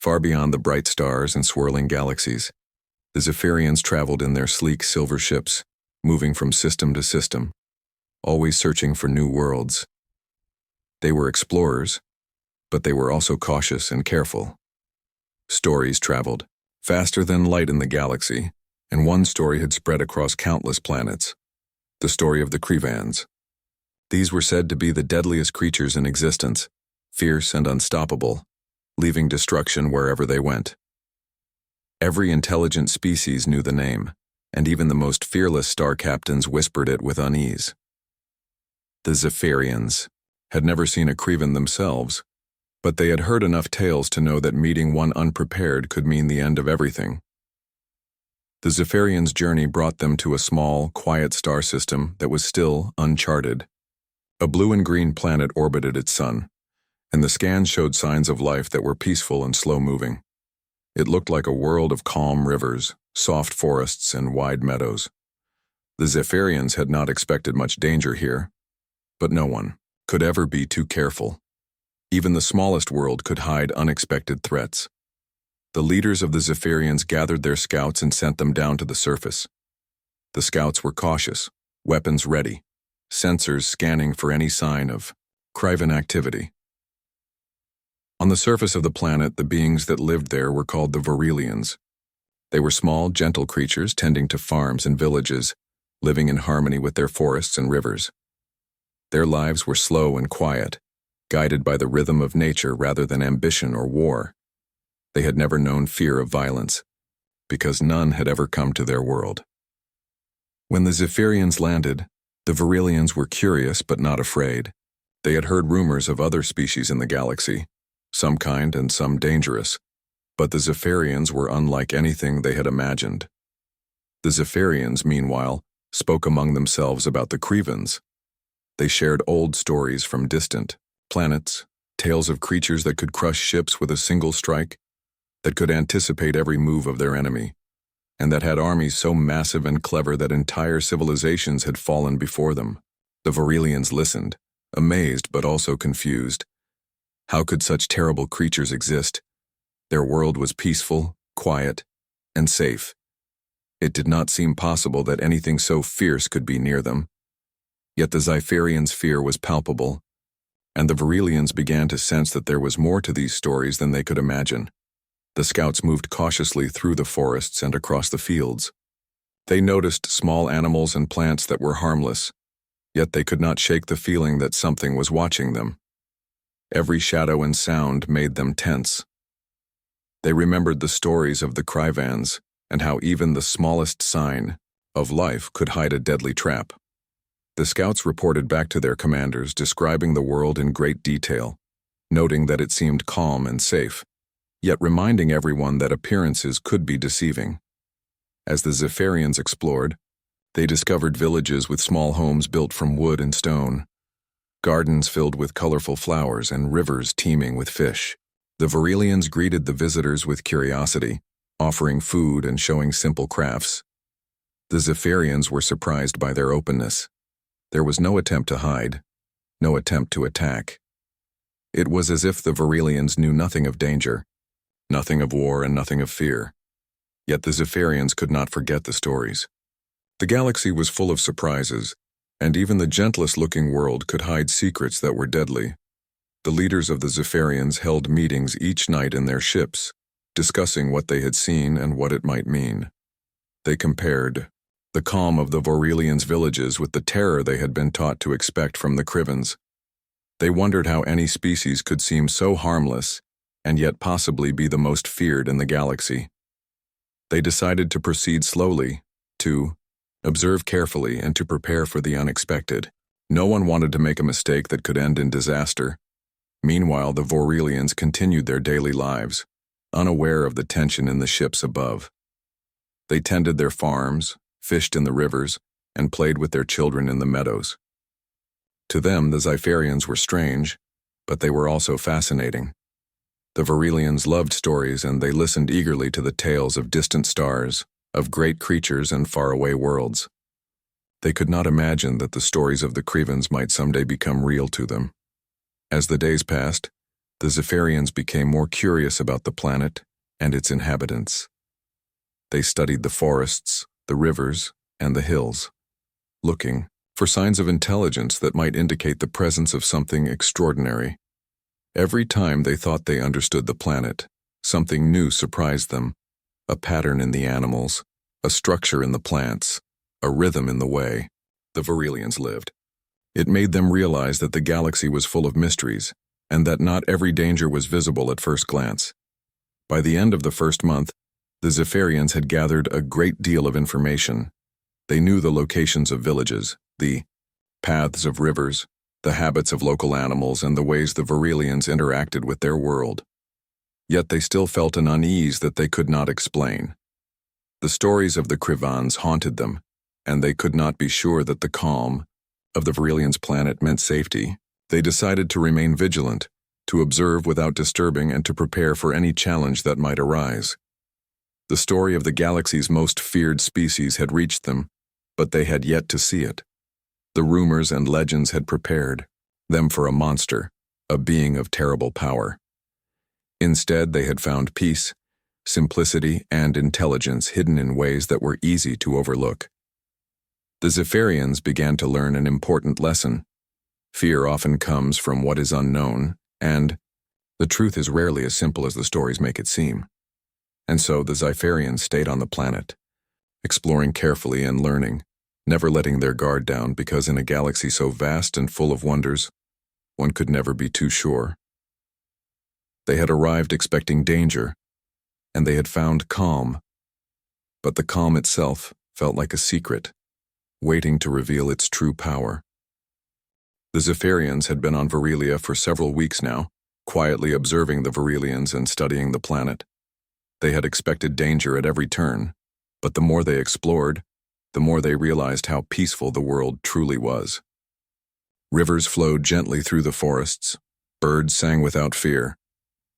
Far beyond the bright stars and swirling galaxies, the Zephyrians traveled in their sleek silver ships, moving from system to system, always searching for new worlds. They were explorers, but they were also cautious and careful. Stories traveled faster than light in the galaxy, and one story had spread across countless planets, the story of the Krivans. These were said to be the deadliest creatures in existence, fierce and unstoppable, leaving destruction wherever they went. Every intelligent species knew the name, and even the most fearless star captains whispered it with unease. The Zephyrians had never seen a Krivan themselves, but they had heard enough tales to know that meeting one unprepared could mean the end of everything. The Zephyrians' journey brought them to a small, quiet star system that was still uncharted. A blue and green planet orbited its sun, and the scans showed signs of life that were peaceful and slow-moving. It looked like a world of calm rivers, soft forests, and wide meadows. The Zephyrians had not expected much danger here, but no one could ever be too careful. Even the smallest world could hide unexpected threats. The leaders of the Zephyrians gathered their scouts and sent them down to the surface. The scouts were cautious, weapons ready, sensors scanning for any sign of Krivan activity. On the surface of the planet, the beings that lived there were called the Virelians. They were small, gentle creatures tending to farms and villages, living in harmony with their forests and rivers. Their lives were slow and quiet, guided by the rhythm of nature rather than ambition or war. They had never known fear of violence, because none had ever come to their world. When the Zephyrians landed, the Virelians were curious but not afraid. They had heard rumors of other species in the galaxy, some kind and some dangerous, but the Zephyrians were unlike anything they had imagined. The Zephyrians, meanwhile, spoke among themselves about the Krivans. They shared old stories from distant planets, tales of creatures that could crush ships with a single strike, that could anticipate every move of their enemy, and that had armies so massive and clever that entire civilizations had fallen before them. The Virelians listened, amazed but also confused. How could such terrible creatures exist? Their world was peaceful, quiet, and safe. It did not seem possible that anything so fierce could be near them. Yet the Zephyrians' fear was palpable, and the Virelians began to sense that there was more to these stories than they could imagine. The scouts moved cautiously through the forests and across the fields. They noticed small animals and plants that were harmless, yet they could not shake the feeling that something was watching them. Every shadow and sound made them tense. They remembered the stories of the Krivans and how even the smallest sign of life could hide a deadly trap. The scouts reported back to their commanders, describing the world in great detail, noting that it seemed calm and safe, yet reminding everyone that appearances could be deceiving. As the Zephyrians explored, they discovered villages with small homes built from wood and stone, gardens filled with colorful flowers, and rivers teeming with fish. The Virelians greeted the visitors with curiosity, offering food and showing simple crafts. The Zephyrians were surprised by their openness. There was no attempt to hide, no attempt to attack. It was as if the Virelians knew nothing of danger, nothing of war, and nothing of fear. Yet the Zephyrians could not forget the stories. The galaxy was full of surprises, and even the gentlest-looking world could hide secrets that were deadly. The leaders of the Zephyrians held meetings each night in their ships, discussing what they had seen and what it might mean. They compared the calm of the Virelians' villages with the terror they had been taught to expect from the Krivans. They wondered how any species could seem so harmless and yet possibly be the most feared in the galaxy. They decided to proceed slowly, to observe carefully, and to prepare for the unexpected. No one wanted to make a mistake that could end in disaster. Meanwhile, the Virelians continued their daily lives, unaware of the tension in the ships above. They tended their farms, fished in the rivers, and played with their children in the meadows. To them, the Zephyrians were strange, but they were also fascinating. The Virelians loved stories, and they listened eagerly to the tales of distant stars, of great creatures and faraway worlds. They could not imagine that the stories of the Krivans might someday become real to them. As the days passed, the Zephyrians became more curious about the planet and its inhabitants. They studied the forests, the rivers, and the hills, looking for signs of intelligence that might indicate the presence of something extraordinary. Every time they thought they understood the planet, something new surprised them: a pattern in the animals, a structure in the plants, a rhythm in the way the Virelians lived. It made them realize that the galaxy was full of mysteries, and that not every danger was visible at first glance. By the end of the first month, the Zephyrians had gathered a great deal of information. They knew the locations of villages, the paths of rivers, the habits of local animals, and the ways the Virelians interacted with their world. Yet they still felt an unease that they could not explain. The stories of the Krivans haunted them, and they could not be sure that the calm of the Virelians' planet meant safety. They decided to remain vigilant, to observe without disturbing, and to prepare for any challenge that might arise. The story of the galaxy's most feared species had reached them, but they had yet to see it. The rumors and legends had prepared them for a monster, a being of terrible power. Instead, they had found peace, simplicity, and intelligence hidden in ways that were easy to overlook. The Zephyrians began to learn an important lesson. Fear often comes from what is unknown, and the truth is rarely as simple as the stories make it seem. And so the Zephyrians stayed on the planet, exploring carefully and learning, never letting their guard down, because in a galaxy so vast and full of wonders, one could never be too sure. They had arrived expecting danger, and they had found calm, but the calm itself felt like a secret, waiting to reveal its true power. The Zephyrians had been on Virelia for several weeks now, quietly observing the Virelians and studying the planet. They had expected danger at every turn, but the more they explored, the more they realized how peaceful the world truly was. Rivers flowed gently through the forests, birds sang without fear,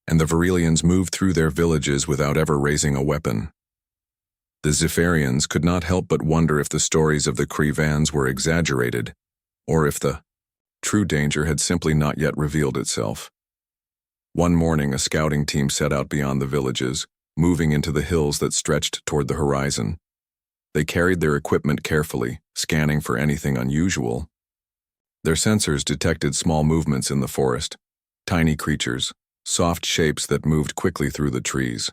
and the Virelians moved through their villages without ever raising a weapon. The Zephyrians could not help but wonder if the stories of the Krivans were exaggerated, or if the true danger had simply not yet revealed itself. One morning, a scouting team set out beyond the villages, moving into the hills that stretched toward the horizon. They carried their equipment carefully, scanning for anything unusual. Their sensors detected small movements in the forest, tiny creatures, soft shapes that moved quickly through the trees.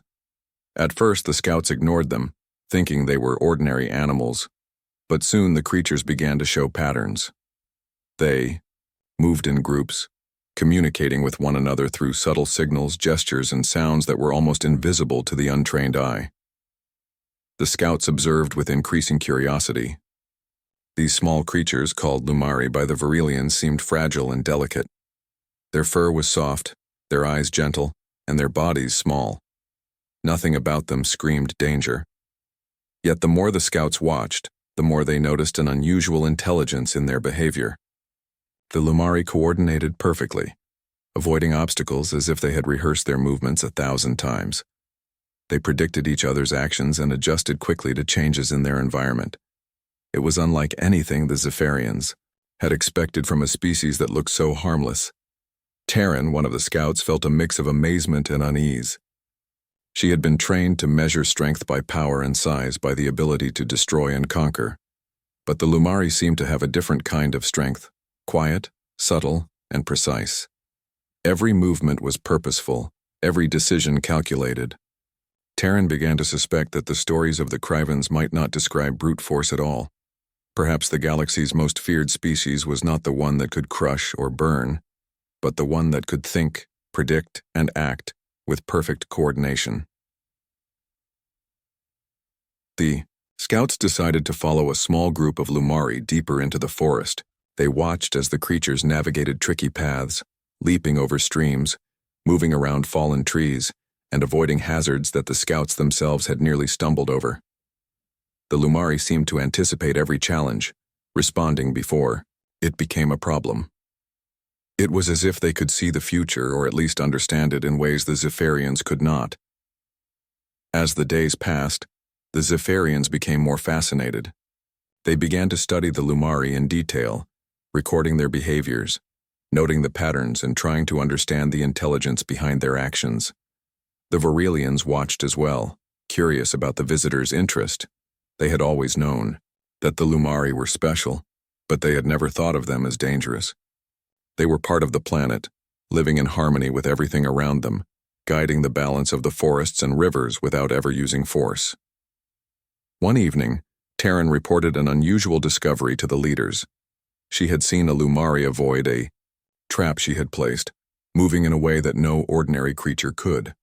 At first, the scouts ignored them, thinking they were ordinary animals, but soon the creatures began to show patterns. They moved in groups, communicating with one another through subtle signals, gestures, and sounds that were almost invisible to the untrained eye. The scouts observed with increasing curiosity. These small creatures, called Lumari by the Virelians, seemed fragile and delicate. Their fur was soft, their eyes gentle, and their bodies small. Nothing about them screamed danger. Yet the more the scouts watched, the more they noticed an unusual intelligence in their behavior. The Lumari coordinated perfectly, avoiding obstacles as if they had rehearsed their movements 1,000 times. They predicted each other's actions and adjusted quickly to changes in their environment. It was unlike anything the Zephyrians had expected from a species that looked so harmless. Taryn, one of the scouts, felt a mix of amazement and unease. She had been trained to measure strength by power and size, by the ability to destroy and conquer. But the Lumari seemed to have a different kind of strength, quiet, subtle, and precise. Every movement was purposeful, every decision calculated. Taryn began to suspect that the stories of the Krivans might not describe brute force at all. Perhaps the galaxy's most feared species was not the one that could crush or burn, but the one that could think, predict, and act with perfect coordination. The scouts decided to follow a small group of Lumari deeper into the forest. They watched as the creatures navigated tricky paths, leaping over streams, moving around fallen trees, and avoiding hazards that the scouts themselves had nearly stumbled over. The Lumari seemed to anticipate every challenge, responding before it became a problem. It was as if they could see the future, or at least understand it in ways the Zephyrians could not. As the days passed, the Zephyrians became more fascinated. They began to study the Lumari in detail, recording their behaviors, noting the patterns and trying to understand the intelligence behind their actions. The Varelians watched as well, curious about the visitors' interest. They had always known that the Lumari were special, but they had never thought of them as dangerous. They were part of the planet, living in harmony with everything around them, guiding the balance of the forests and rivers without ever using force. One evening, Terran reported an unusual discovery to the leaders. She had seen a Lumari avoid a trap she had placed, moving in a way that no ordinary creature could.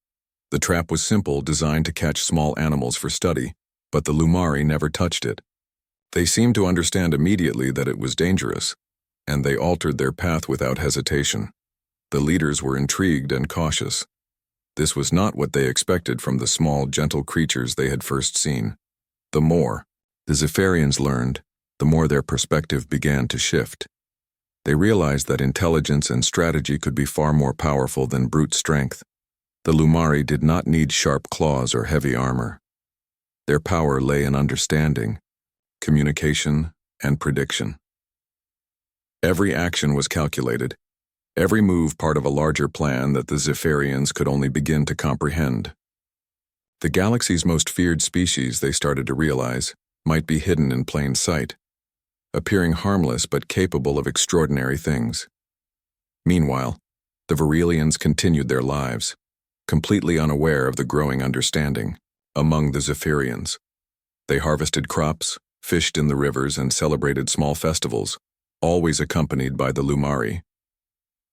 The trap was simple, designed to catch small animals for study, but the Lumari never touched it. They seemed to understand immediately that it was dangerous, and they altered their path without hesitation. The leaders were intrigued and cautious. This was not what they expected from the small, gentle creatures they had first seen. The more the Zephyrians learned, the more their perspective began to shift. They realized that intelligence and strategy could be far more powerful than brute strength. The Lumari did not need sharp claws or heavy armor. Their power lay in understanding, communication, and prediction. Every action was calculated, every move part of a larger plan that the Zephyrians could only begin to comprehend. The galaxy's most feared species, they started to realize, might be hidden in plain sight, appearing harmless but capable of extraordinary things. Meanwhile, the Varelians continued their lives, completely unaware of the growing understanding among the Zephyrians. They harvested crops, fished in the rivers, and celebrated small festivals, always accompanied by the Lumari.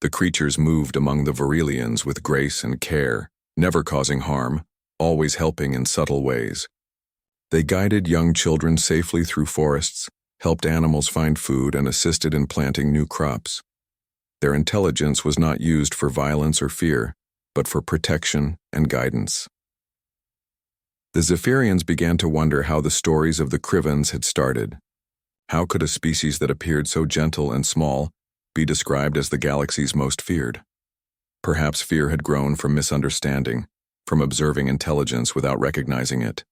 The creatures moved among the Varelians with grace and care, never causing harm, always helping in subtle ways. They guided young children safely through forests, helped animals find food, and assisted in planting new crops. Their intelligence was not used for violence or fear, but for protection and guidance. The Zephyrians began to wonder how the stories of the Krivans had started. How could a species that appeared so gentle and small be described as the galaxy's most feared? Perhaps fear had grown from misunderstanding, from observing intelligence without recognizing it.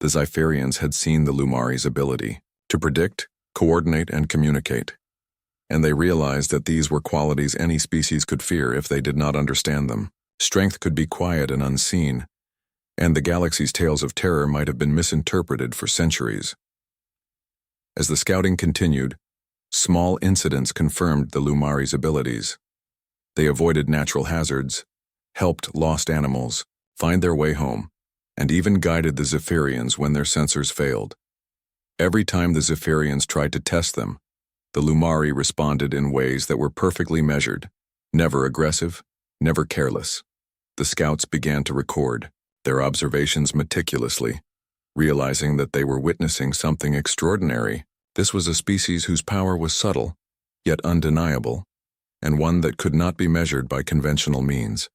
The Zephyrians had seen the Lumari's ability to predict, coordinate, and communicate, and they realized that these were qualities any species could fear if they did not understand them. Strength could be quiet and unseen, and the galaxy's tales of terror might have been misinterpreted for centuries. As the scouting continued, small incidents confirmed the Lumari's abilities. They avoided natural hazards, helped lost animals find their way home, and even guided the Zephyrians when their sensors failed. Every time the Zephyrians tried to test them, the Lumari responded in ways that were perfectly measured, never aggressive, never careless. The scouts began to record their observations meticulously, realizing that they were witnessing something extraordinary. This was a species whose power was subtle, yet undeniable, and one that could not be measured by conventional means.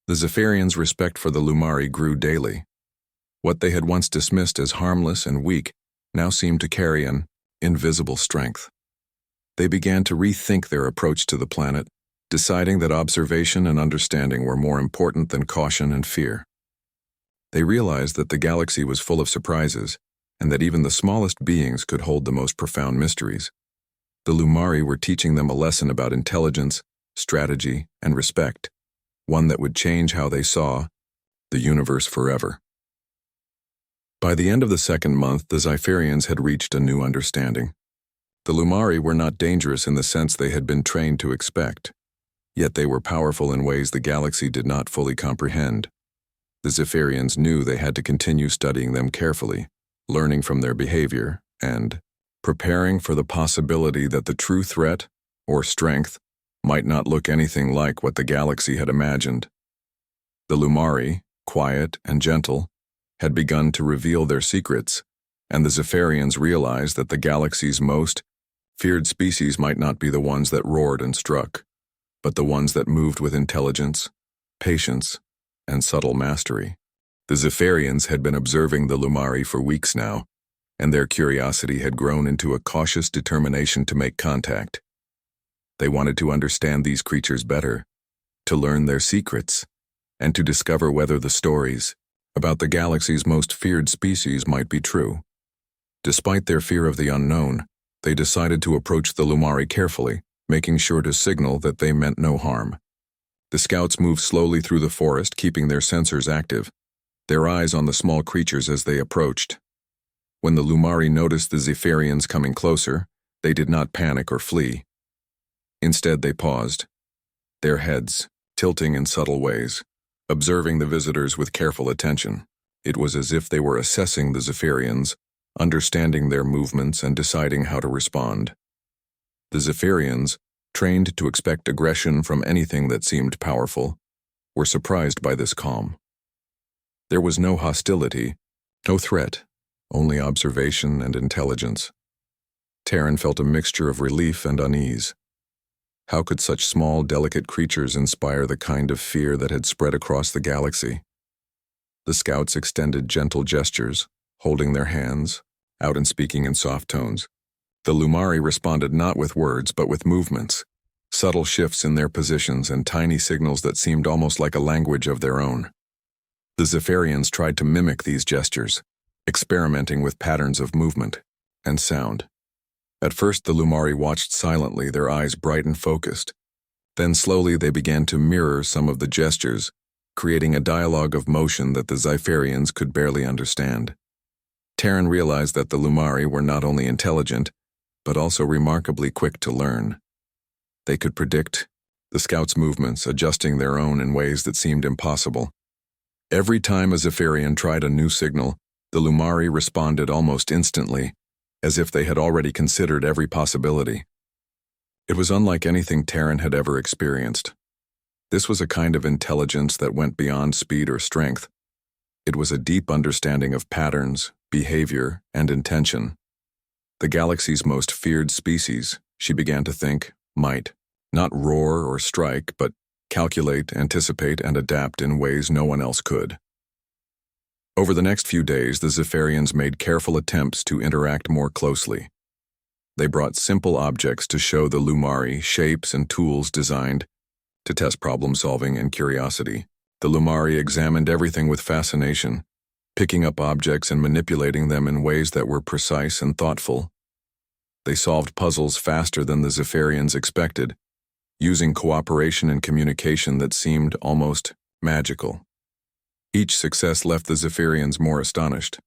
The Zephyrians' respect for the Lumari grew daily. What they had once dismissed as harmless and weak now seemed to carry an invisible strength. They began to rethink their approach to the planet, deciding that observation and understanding were more important than caution and fear. They realized that the galaxy was full of surprises, and that even the smallest beings could hold the most profound mysteries. The Lumari were teaching them a lesson about intelligence, strategy, and respect, one that would change how they saw the universe forever. By the end of the second month, the Zephyrians had reached a new understanding. The Lumari were not dangerous in the sense they had been trained to expect, yet they were powerful in ways the galaxy did not fully comprehend. The Zephyrians knew they had to continue studying them carefully, learning from their behavior, and preparing for the possibility that the true threat, or strength, might not look anything like what the galaxy had imagined. The Lumari, quiet and gentle, had begun to reveal their secrets, and the Zephyrians realized that the galaxy's most feared species might not be the ones that roared and struck, but the ones that moved with intelligence, patience, and subtle mastery. The Zephyrians had been observing the Lumari for weeks now, and their curiosity had grown into a cautious determination to make contact. They wanted to understand these creatures better, to learn their secrets, and to discover whether the stories about the galaxy's most feared species might be true. Despite their fear of the unknown, they decided to approach the Lumari carefully, making sure to signal that they meant no harm. The scouts moved slowly through the forest, keeping their sensors active, their eyes on the small creatures as they approached. When the Lumari noticed the Zephyrians coming closer, they did not panic or flee. Instead, they paused, their heads tilting in subtle ways, observing the visitors with careful attention. It was as if they were assessing the Zephyrians, understanding their movements and deciding how to respond. The Zephyrians, trained to expect aggression from anything that seemed powerful, were surprised by this calm. There was no hostility, no threat, only observation and intelligence. Terran felt a mixture of relief and unease. How could such small, delicate creatures inspire the kind of fear that had spread across the galaxy? The scouts extended gentle gestures, holding their hands out and speaking in soft tones. The Lumari responded not with words but with movements, subtle shifts in their positions and tiny signals that seemed almost like a language of their own. The Zephyrians tried to mimic these gestures, experimenting with patterns of movement and sound. At first, the Lumari watched silently, their eyes bright and focused. Then slowly they began to mirror some of the gestures, creating a dialogue of motion that the Zephyrians could barely understand. Terran realized that the Lumari were not only intelligent, but also remarkably quick to learn. They could predict the scouts' movements, adjusting their own in ways that seemed impossible. Every time a Zephyrian tried a new signal, the Lumari responded almost instantly, as if they had already considered every possibility. It was unlike anything Terran had ever experienced. This was a kind of intelligence that went beyond speed or strength. It was a deep understanding of patterns, behavior, and intention. The galaxy's most feared species, she began to think, might not roar or strike, but calculate, anticipate, and adapt in ways no one else could. Over the next few days, the Zephyrians made careful attempts to interact more closely. They brought simple objects to show the Lumari, shapes and tools designed to test problem-solving and curiosity. The Lumari examined everything with fascination, picking up objects and manipulating them in ways that were precise and thoughtful. They solved puzzles faster than the Zephyrians expected, using cooperation and communication that seemed almost magical. Each success left the Zephyrians more astonished.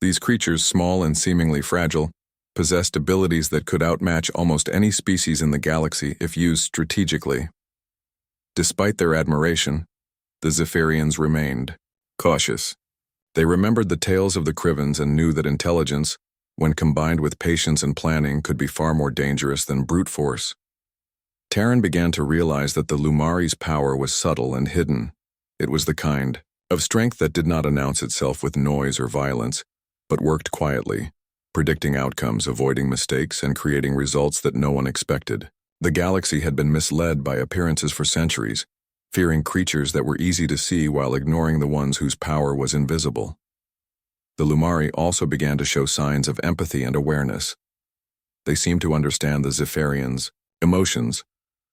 These creatures, small and seemingly fragile, possessed abilities that could outmatch almost any species in the galaxy if used strategically. Despite their admiration, the Zephyrians remained cautious. They remembered the tales of the Krivans and knew that intelligence, when combined with patience and planning, could be far more dangerous than brute force. Terran began to realize that the Lumari's power was subtle and hidden. It was the kind of strength that did not announce itself with noise or violence, but worked quietly, predicting outcomes, avoiding mistakes, and creating results that no one expected. The galaxy had been misled by appearances for centuries, fearing creatures that were easy to see while ignoring the ones whose power was invisible. The Lumari also began to show signs of empathy and awareness. They seemed to understand the Zephyrians' emotions,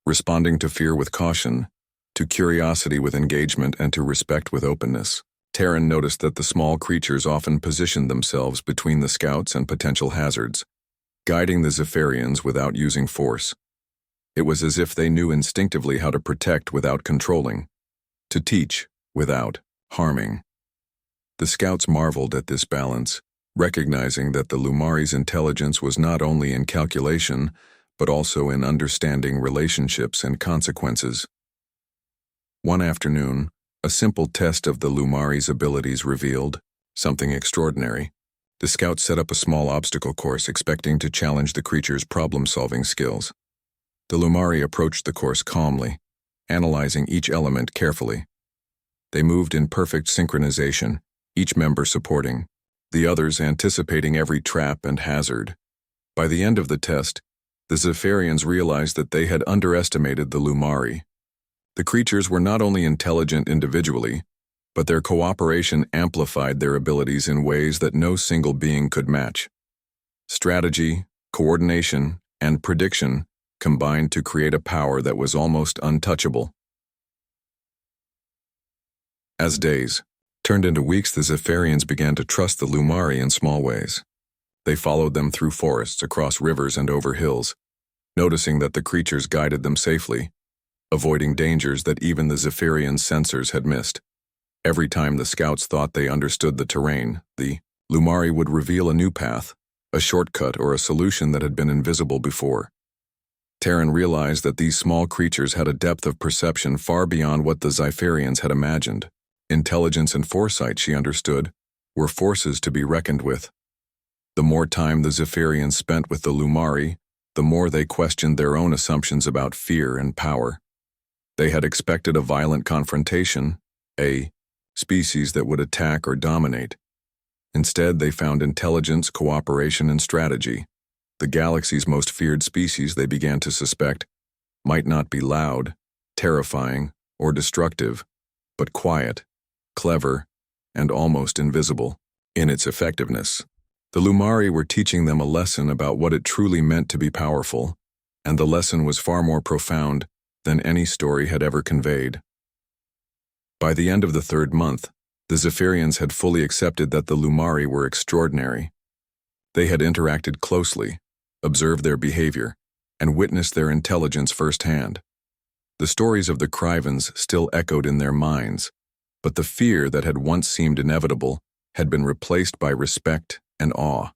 responding to fear with caution, to curiosity with engagement, and to respect with openness. Terran noticed that the small creatures often positioned themselves between the scouts and potential hazards, guiding the Zephyrians without using force. It was as if they knew instinctively how to protect without controlling, to teach without harming. The scouts marveled at this balance, recognizing that the Lumari's intelligence was not only in calculation, but also in understanding relationships and consequences. One afternoon, a simple test of the Lumari's abilities revealed something extraordinary. The scouts set up a small obstacle course, expecting to challenge the creature's problem-solving skills. The Lumari approached the course calmly, analyzing each element carefully. They moved in perfect synchronization, each member supporting, the others anticipating every trap and hazard. By the end of the test, the Zephyrians realized that they had underestimated the Lumari. The creatures were not only intelligent individually, but their cooperation amplified their abilities in ways that no single being could match. Strategy, coordination, and prediction combined to create a power that was almost untouchable. As days turned into weeks, the Zephyrians began to trust the Lumari in small ways. They followed them through forests, across rivers, and over hills, noticing that the creatures guided them safely, avoiding dangers that even the Zephyrian sensors had missed. Every time the scouts thought they understood the terrain, the Lumari would reveal a new path, a shortcut or a solution that had been invisible before. Terran realized that these small creatures had a depth of perception far beyond what the Zephyrians had imagined. Intelligence and foresight, she understood, were forces to be reckoned with. The more time the Zephyrians spent with the Lumari, the more they questioned their own assumptions about fear and power. They had expected a violent confrontation, a species that would attack or dominate. Instead, they found intelligence, cooperation, and strategy. The galaxy's most feared species, they began to suspect, might not be loud, terrifying, or destructive, but quiet, clever, and almost invisible in its effectiveness. The Lumari were teaching them a lesson about what it truly meant to be powerful, and the lesson was far more profound than any story had ever conveyed. By the end of the 3rd month, the Zephyrians had fully accepted that the Lumari were extraordinary. They had interacted closely, observed their behavior, and witnessed their intelligence firsthand. The stories of the Crivens still echoed in their minds, but the fear that had once seemed inevitable had been replaced by respect and awe.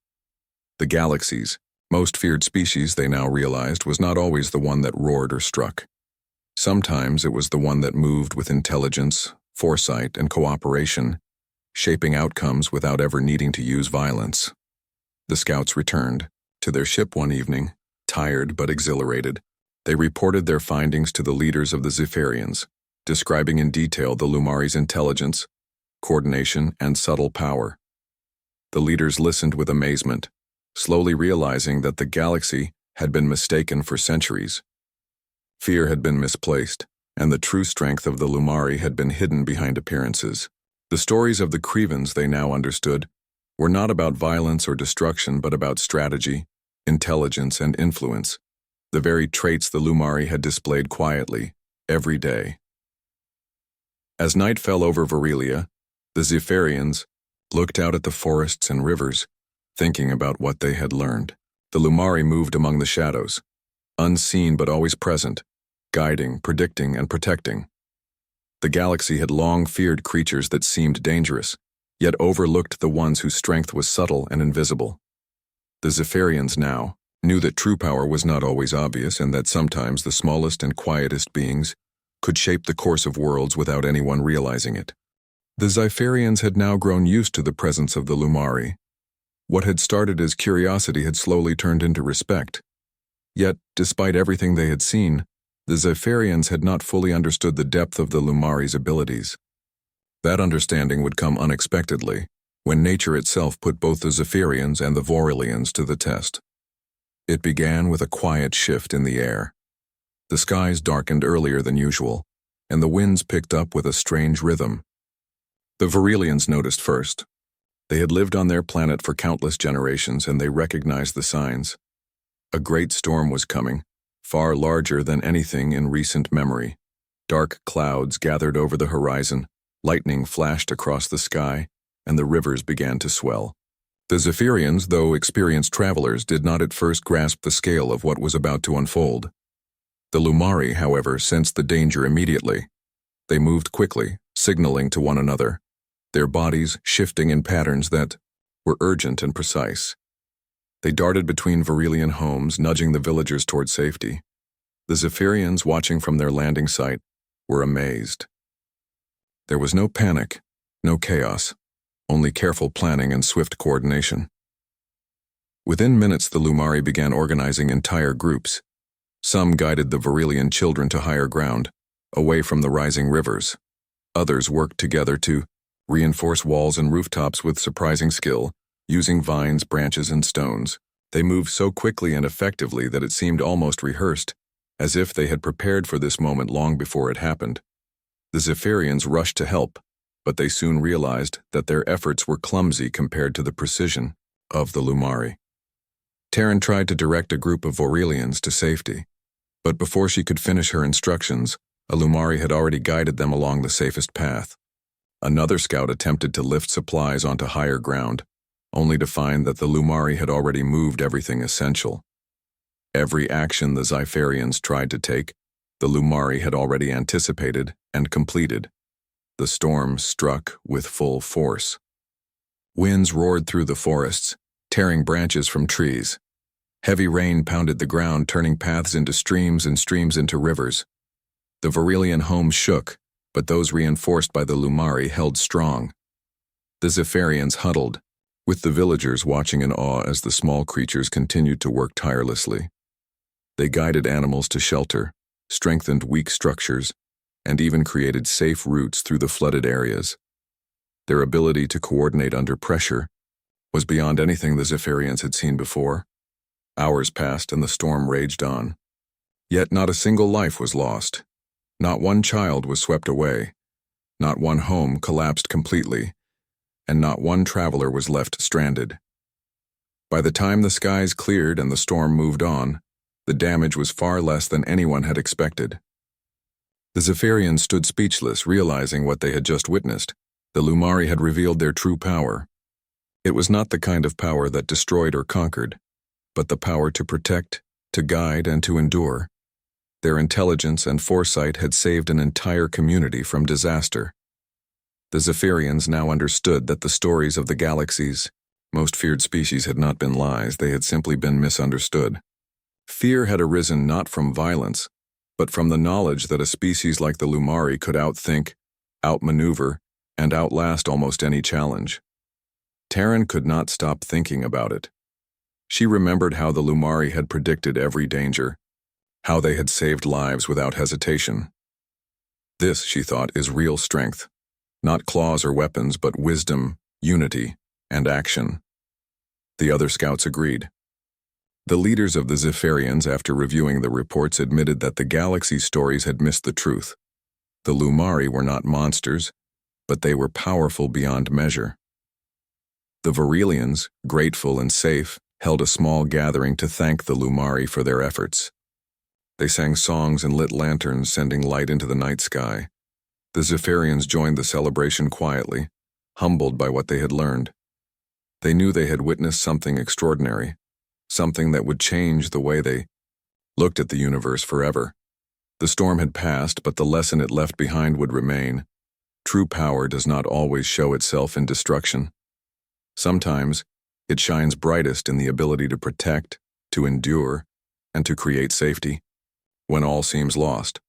The galaxy's most feared species, they now realized, was not always the one that roared or struck. Sometimes it was the one that moved with intelligence, foresight, and cooperation, shaping outcomes without ever needing to use violence. The scouts returned to their ship one evening, tired but exhilarated. They reported their findings to the leaders of the Zephyrians, describing in detail the Lumari's intelligence, coordination, and subtle power. The leaders listened with amazement, slowly realizing that the galaxy had been mistaken for centuries. Fear had been misplaced, and the true strength of the Lumari had been hidden behind appearances. The stories of the Crivens, they now understood, were not about violence or destruction but about strategy, intelligence, and influence, the very traits the Lumari had displayed quietly, every day. As night fell over Virilia, the Zephyrians looked out at the forests and rivers, thinking about what they had learned. The Lumari moved among the shadows, unseen but always present, guiding, predicting, and protecting. The galaxy had long feared creatures that seemed dangerous, yet overlooked the ones whose strength was subtle and invisible. The Zephyrians now knew that true power was not always obvious and that sometimes the smallest and quietest beings could shape the course of worlds without anyone realizing it. The Zephyrians had now grown used to the presence of the Lumari. What had started as curiosity had slowly turned into respect. Yet, despite everything they had seen, the Zephyrians had not fully understood the depth of the Lumari's abilities. That understanding would come unexpectedly, when nature itself put both the Zephyrians and the Vorilians to the test. It began with a quiet shift in the air. The skies darkened earlier than usual, and the winds picked up with a strange rhythm. The Vorilians noticed first. They had lived on their planet for countless generations, and they recognized the signs. A great storm was coming, far larger than anything in recent memory. Dark clouds gathered over the horizon, lightning flashed across the sky, and the rivers began to swell. The Zephyrians, though experienced travelers, did not at first grasp the scale of what was about to unfold. The Lumari, however, sensed the danger immediately. They moved quickly, signaling to one another, their bodies shifting in patterns that were urgent and precise. They darted between Virilian homes, nudging the villagers toward safety. The Zephyrians, watching from their landing site, were amazed. There was no panic, no chaos, only careful planning and swift coordination. Within minutes, the Lumari began organizing entire groups. Some guided the Virilian children to higher ground, away from the rising rivers. Others worked together to reinforce walls and rooftops with surprising skill, using vines, branches, and stones. They moved so quickly and effectively that it seemed almost rehearsed, as if they had prepared for this moment long before it happened. The Zephyrians rushed to help, but they soon realized that their efforts were clumsy compared to the precision of the Lumari. Terran tried to direct a group of Vorilians to safety, but before she could finish her instructions, a Lumari had already guided them along the safest path. Another scout attempted to lift supplies onto higher ground, only to find that the Lumari had already moved everything essential. Every action the Xipherians tried to take, the Lumari had already anticipated and completed. The storm struck with full force. Winds roared through the forests, tearing branches from trees. Heavy rain pounded the ground, turning paths into streams and streams into rivers. The Virelian homes shook, but those reinforced by the Lumari held strong. The Xipherians huddled, with the villagers watching in awe as the small creatures continued to work tirelessly. They guided animals to shelter, strengthened weak structures, and even created safe routes through the flooded areas. Their ability to coordinate under pressure was beyond anything the Xipherians had seen before. Hours passed and the storm raged on. Yet not a single life was lost. Not one child was swept away. Not one home collapsed completely. And not one traveler was left stranded. By the time the skies cleared and the storm moved on, the damage was far less than anyone had expected. The Xipherians stood speechless, realizing what they had just witnessed. The Lumari had revealed their true power. It was not the kind of power that destroyed or conquered, but the power to protect, to guide, and to endure. Their intelligence and foresight had saved an entire community from disaster. The Xipherians now understood that the stories of the galaxy's most feared species had not been lies, they had simply been misunderstood. Fear had arisen not from violence, but from the knowledge that a species like the Lumari could outthink, outmaneuver, and outlast almost any challenge. Taryn could not stop thinking about it. She remembered how the Lumari had predicted every danger, how they had saved lives without hesitation. This, she thought, is real strength. Not claws or weapons, but wisdom, unity, and action. The other scouts agreed. The leaders of the Xipherians, after reviewing the reports, admitted that the galaxy stories had missed the truth. The Lumari were not monsters, but they were powerful beyond measure. The Virelians, grateful and safe, held a small gathering to thank the Lumari for their efforts. They sang songs and lit lanterns, sending light into the night sky. The Xipherians joined the celebration quietly, humbled by what they had learned. They knew they had witnessed something extraordinary, something that would change the way they looked at the universe forever. The storm had passed, but the lesson it left behind would remain. True power does not always show itself in destruction. Sometimes, it shines brightest in the ability to protect, to endure, and to create safety. When all seems lost,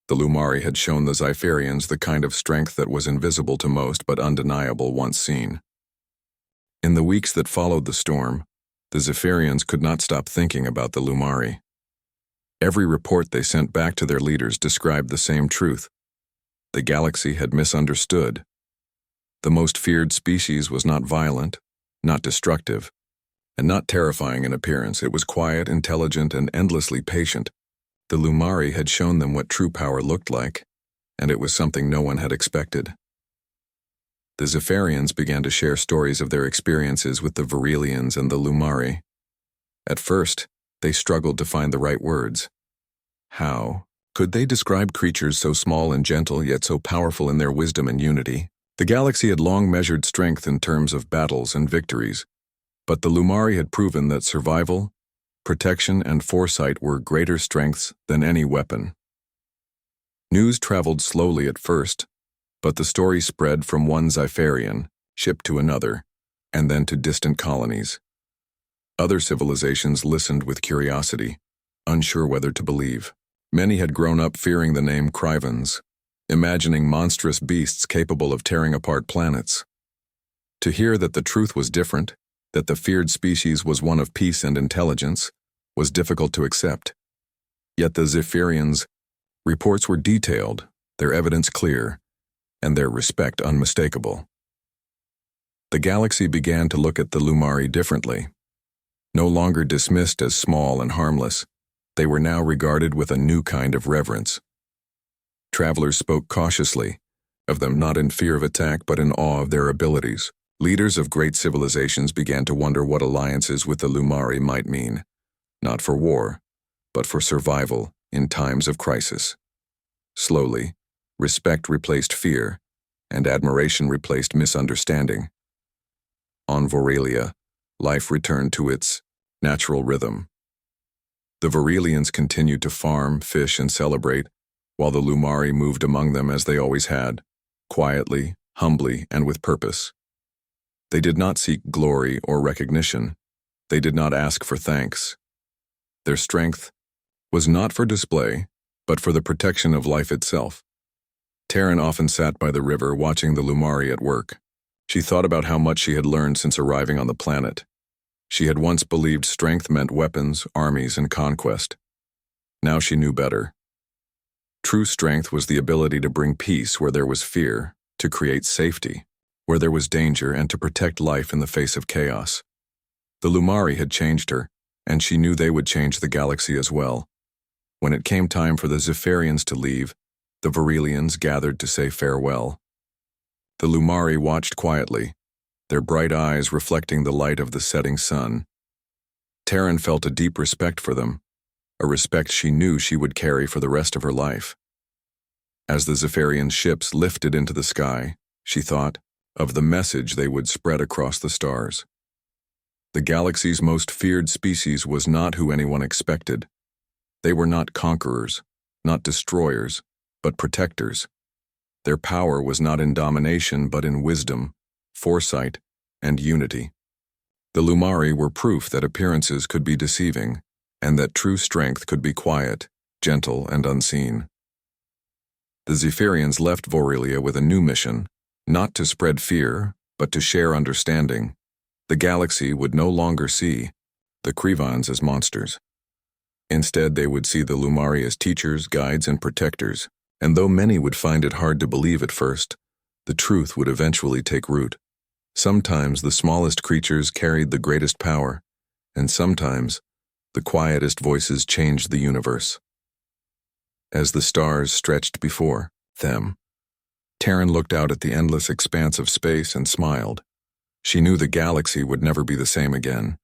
the Lumari had shown the Xipherians the kind of strength that was invisible to most but undeniable once seen. In the weeks that followed the storm, the Xipherians could not stop thinking about the Lumari. Every report they sent back to their leaders described the same truth. The galaxy had misunderstood. The most feared species was not violent, not destructive, and not terrifying in appearance. It was quiet, intelligent, and endlessly patient. The Lumari had shown them what true power looked like, and it was something no one had expected. The Xipherians began to share stories of their experiences with the Virelians and the Lumari. At first, they struggled to find the right words. How could they describe creatures so small and gentle yet so powerful in their wisdom and unity? The galaxy had long measured strength in terms of battles and victories, but the Lumari had proven that survival, protection, and foresight were greater strengths than any weapon. News traveled slowly at first, but the story spread from one Xipherian ship to another, and then to distant colonies. Other civilizations listened with curiosity, unsure whether to believe. Many had grown up fearing the name Krivans, imagining monstrous beasts capable of tearing apart planets. To hear that the truth was different, that the feared species was one of peace and intelligence, was difficult to accept. Yet the Xipherians' reports were detailed, their evidence clear, and their respect unmistakable. The galaxy began to look at the Lumari differently. No longer dismissed as small and harmless, they were now regarded with a new kind of reverence. Travelers spoke cautiously, of them not in fear of attack but in awe of their abilities. Leaders of great civilizations began to wonder what alliances with the Lumari might mean, not for war, but for survival in times of crisis. Slowly, respect replaced fear, and admiration replaced misunderstanding. On Vorelia, life returned to its natural rhythm. The Verilians continued to farm, fish, and celebrate, while the Lumari moved among them as they always had, quietly, humbly, and with purpose. They did not seek glory or recognition. They did not ask for thanks. Their strength was not for display, but for the protection of life itself. Taryn often sat by the river watching the Lumari at work. She thought about how much she had learned since arriving on the planet. She had once believed strength meant weapons, armies, and conquest. Now she knew better. True strength was the ability to bring peace where there was fear, to create safety where there was danger, and to protect life in the face of chaos. The Lumari had changed her, and she knew they would change the galaxy as well. When it came time for the Zephyrians to leave, the Verilians gathered to say farewell. The Lumari watched quietly, their bright eyes reflecting the light of the setting sun. Taryn felt a deep respect for them, a respect she knew she would carry for the rest of her life. As the Zephyrian ships lifted into the sky, she thought of the message they would spread across the stars. The galaxy's most feared species was not who anyone expected. They were not conquerors, not destroyers, but protectors. Their power was not in domination but in wisdom, foresight, and unity. The Lumari were proof that appearances could be deceiving, and that true strength could be quiet, gentle, and unseen. The Zephyrians left Vorilia with a new mission, not to spread fear, but to share understanding. The galaxy would no longer see the Krivans as monsters. Instead, they would see the Lumari as teachers, guides, and protectors, and though many would find it hard to believe at first, the truth would eventually take root. Sometimes the smallest creatures carried the greatest power, and sometimes the quietest voices changed the universe. As the stars stretched before them, Taryn looked out at the endless expanse of space and smiled. She knew the galaxy would never be the same again.